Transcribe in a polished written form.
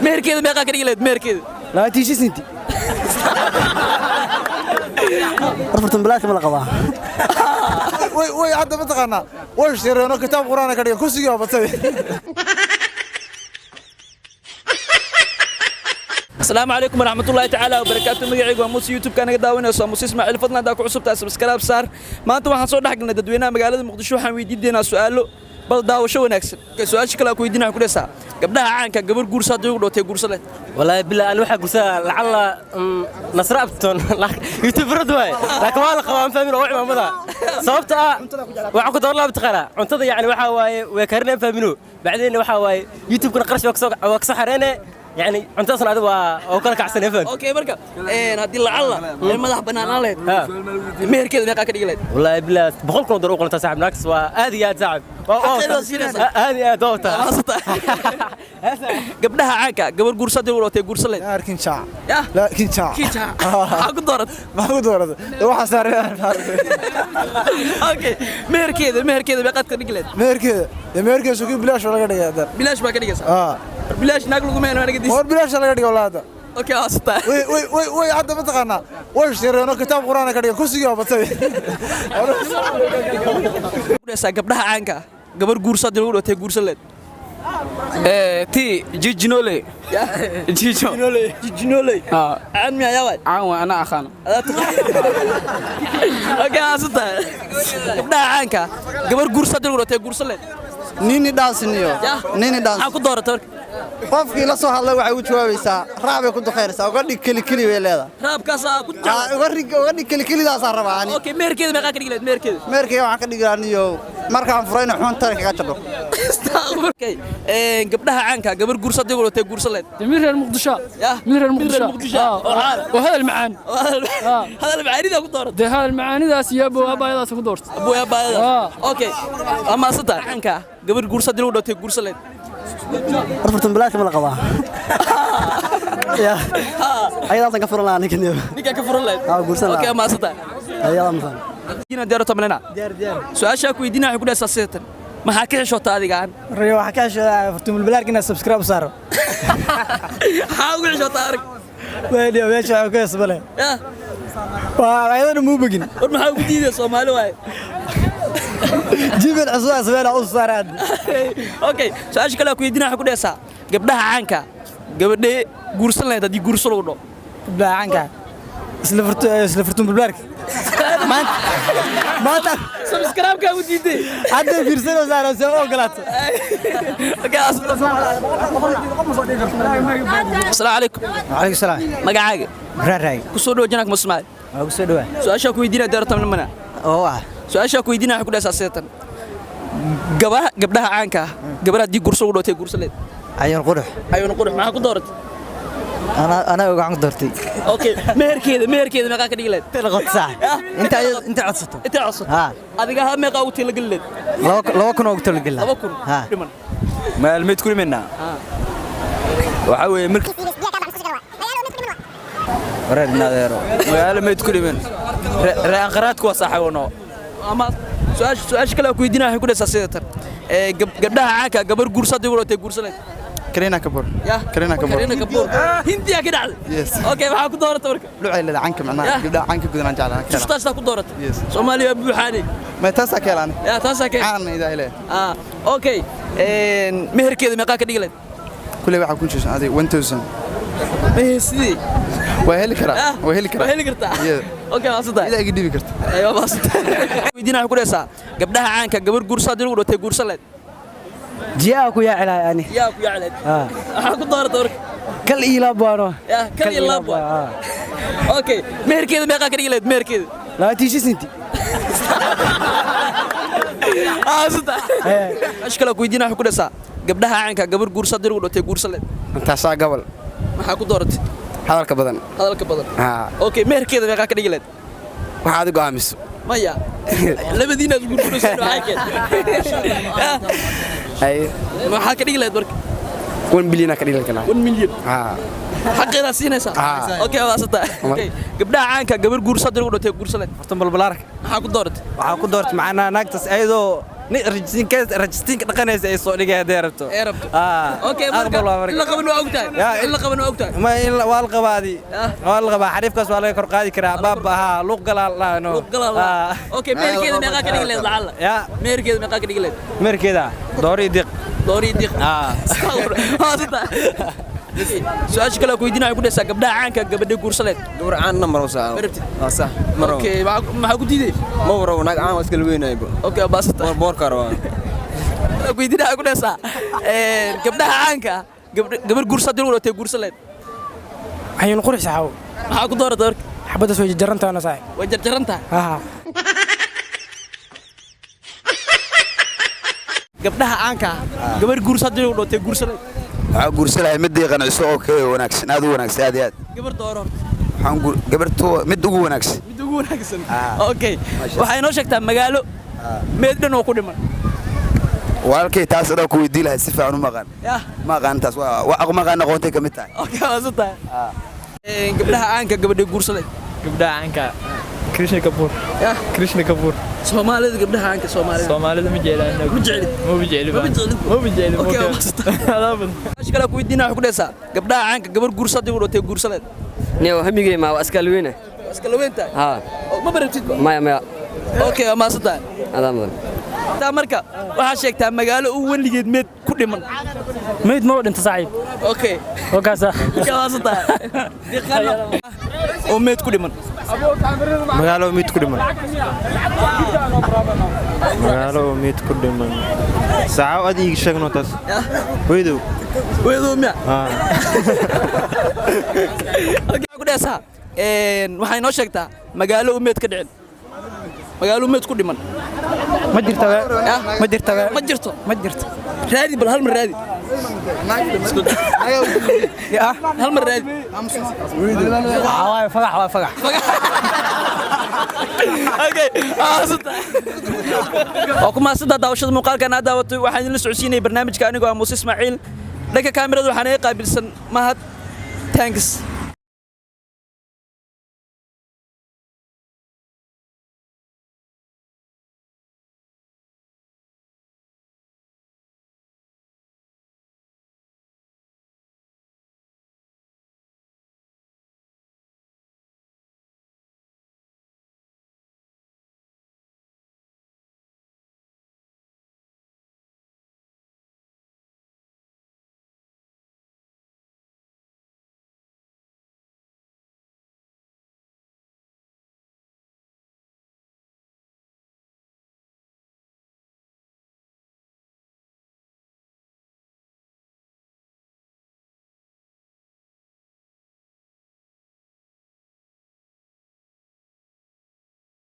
meherkeeda meeqa ka dhigi lahayd meherkeeda لا تيجي سنتي رفرت بلاك ما قبا وي حتى متقنا وش يرينو كتاب قرآن كدي كوسيو بتسوي السلام عليكم ورحمة الله تعالى وبركاته مجيء وموسى يوتيوب كان قداوين وموسى إسماعيل فضلنا داك عصب سبسكرايب صار ما أنتم waxaan soo dhaxgalnay dadweynaha magaalada Muqdisho waxaan weydiinayna su'aalo bal daawasho wanaagsan su'aal shakala ku weydiinaa ku dhaysaa gabdhaha caanka gabar guursaday ugu dhootay guursale والله بالله انا waxa guursaa lacala nasra abton youtube radway laakiin waa la qabaan fahmin oo cimaamada sababta waxa ku door laabta qara cuntada yaani waxa waaye way karineen fahmino bacdeen waxa waaye youtube kuna qarash waa ka soo xareene يعني أنت أصلاً هذا وكلك أحسن يفهم. أوكي بركة. هذه الله المذهب بنانا لين. مهر كذا نقاك دقيقة. والله بلا بخلك نقدر نقول أنت صاحب ناقص وهذه يا صاحب. هذه يا دوتا. قبلها عاكا قبل قرصة ولا تقرص لين. لا كن شاع. لا كن شاع. أقول دورت. ما أقول دورت. واحد صار. أوكي مهر كذا بقت دقيقة. مهر كذا شو كي بلاش ولا كذا هذا. بلاش ما كذا. بلاش ناقل قمين وانا قديش. هو بلاش ولا كذا ولا هذا. اوكي اسطى وي حتى متقنا وش يرينو كتاب قرآن كدي كوسيو بتسوي ودسا gabdhaha caanka gabar guursaday ugu dhootay guursaled تي جيجنولي جيجنولي عن ميا يا عاون أنا أخانا اوكي اسطى gabdhaha caanka gabar guursaday ugu dhootay guursaled نيني دانسنيو نيني دانس ku dooratay qofkii la soo hadlay waxay u jawaabaysaa raabay ku duqeyraysaa uga dhig kali way leedahay raabkaas ku uga dhig kalidaas aan rabaa ani okay meerkeeda meeqa ka dhigleed meerkeeda waxaan ka dhigaaniyo markaan furayna xunta kaga jabdo okay gabdhaha caanka gabar guursaday ugu dhootay guursaled من المقدشة من المقدشة وهذا المعان هذا المعاني ده ku dooratay ده هذا المعاني ده سيابو أبايدا سكدورت أبو أبايدا أوكي أما صدق عنك قبل قرصة دلو دوتي قرصة لين رفرت بلاك ما قبا يا أيضا كفر الله عنك اليوم نيجا كفر الله قرصة أوكي أما صدق أيضا مثلا هنا ديار تمننا ديار سؤال شاكو يدينا يقول أساسية ما حكيش شو تادي كان ريو حكاش فرتم البلاك إنه سبسكرايب صار حاول شو تارك وين يا بيش عكاس بلا يا وأيضا مو بجن ما حاول جديد صومالي واي جيب العصا سبلا أو صارد أوكي سؤال شكله يدينا يقول أسا قبلها عنك قبل ده قرصة لين تدي قرصة لودو لا عنك سلفرتم بالبلاك ما أنت سبسكرايب كم جديد حد بيرسل وزارة سووا غلط أوكي السلام عليكم عليك السلام مقعاق راي كسودو جناك مسمع أو سدوا سؤال شاكو يدينا ديار تمننا أوه سؤال شاكو يدينا يقول أساسية قبلها عنك قبلها دي قرصة ودوتي قرصة لين عيون قرح معك دورت أنا وقعت دورتي اوكي مهر كذا ما قاعد يقلد تلغط صح انت عصته انت عصت ها هذيك اهم ما قاوتي لقلد لو كنا وقت القله لو كن ها ما الميت كل منا وحوي ملك ردنا ذيرو ما الميت كل من رأقراتك وصحونا اما سؤال شكله كو يدينا يقول اساسيه قبلها عاكا قبل قرصه دي ولتي قرصه كرينا كبر كرينا كبور هندي يا كده اوكي waxaa ku dooratay marka lucayla canka macnaa gabdhaha canka gudanaan jeclaan kara taas ku dooratay Soomaaliya buuxaani ma taas keelaan ya taas ka aan idaahile okay meherkeeda meeqa ka dhigleen kulay waxa ku jirsan aday 1000 sidii waa heli karaa okay waasada ila igi dhibi karta ayo waasada weydiina ku dhaysaa gabdhaha caanka gabar guursaday ugu dhootay guursaleed جياكو يا علا يعني ياكو يا علي waxaa ku dooratay marka كل إيلابانو يا كل إيلابو اوكي meherkeeda meeqa ka dhigleed meherkeeda لا تيجي سنتي asada ashkala ku weydiina ku dhaysaa gabdhaha caanka gabar guursaday ugu dhootay guursaleed intaasaa gabal maxaa ku dooratay hadalka badan ha okay meherkeeda meeqa ka dhigleed waxa aad go'aamiso maya labadiina isku guursaday waxay ay maxaa ka dhigleed marka 1 billion ka dhigleed kana 1 million ha حقنا سينسا اوكي واسطه اوكي قبلها عانك قبل قرصه دلو دhootay guursaled hortan balbalaarka waxa ku dooratay macana naagtas ayadoo رجستين dhaqanaysa ay soo dhigay deerto eerabto okay marka la qaban waa ogtahay la qaban waa ogtahay ma in wal qabaadi wal qaba xariifkaas waa laga kor qaadi karaa baab aha luq galaano okay meerkeeda meeqa ka dhigi leed lacala ya meerkeeda meeqa ka dhigi leed meerkeeda doori diq su-aasha kale ku weydiinaya ku dhaysaa gabdhaha caanka gabadha guursaleed gabar caan number oo saa sax maro okay maxaa ku diiday ma waro naag caan iska weynayba okay baasata boor karo ku weydiinaya ku dhaysaa gabdhaha caanka gabar guursadii u watay guursaleed ayuu qurux saxaw maxaa ku dooratay warka xabada soo jarjaranta saay way jarjaranta gabdhaha caanka gabar guursadii u watay guursaleed waxaa guursalahay mid qanacso oo ka wanaagsan aad u wanaagsan aad iyo aad gabar dooro waxaan gabarto mid ugu wanaagsan okay waxay noo sheegtaa magaalo meed dhan oo ku dhiman walaalkay taas adaa ku weydiin lahay si fiican u maqaan ma aqaan taas waa aqmaqaan aqoontay ka mid tahay okay waasata gabdhaha caanka gabadha guursaday gabdhaha caanka Krishna Kapoor Soomaalida gabdhaha caanka Soomaalida ma jeelaan ma jeelin okay ashkala ku weydiinaa wax ku dhaysaa gabdhaha caanka gabar guursaday u watay guursaleed niyo hamigay ma askalweena askalweenta ma baratid maya okay ma asata adaam taa marka waxa sheegtaa magaalo uu waligeed meed ku dhiman meed ma dhinta saaxiib okay wakaasa kaasata diqana oo meed ku dhiman magaalo mid ku dhiman saacaw aad ii sheegno taas weydow miya okay ku dhaysaa waxay noo sheegtaa magaalo uu meed ka dhicin magaalo meed ku dhiman ma jirto raadi bal hal mar raadi hal mar raadi fagax okay oo kuma sida daawashada muuqaalkan aad daawatay waxaan idin la socodsiinay barnaamijka anigoo ah Muuse Ismaaciil dhanka kaamirada waxaan ay qaabilsan mahad thanks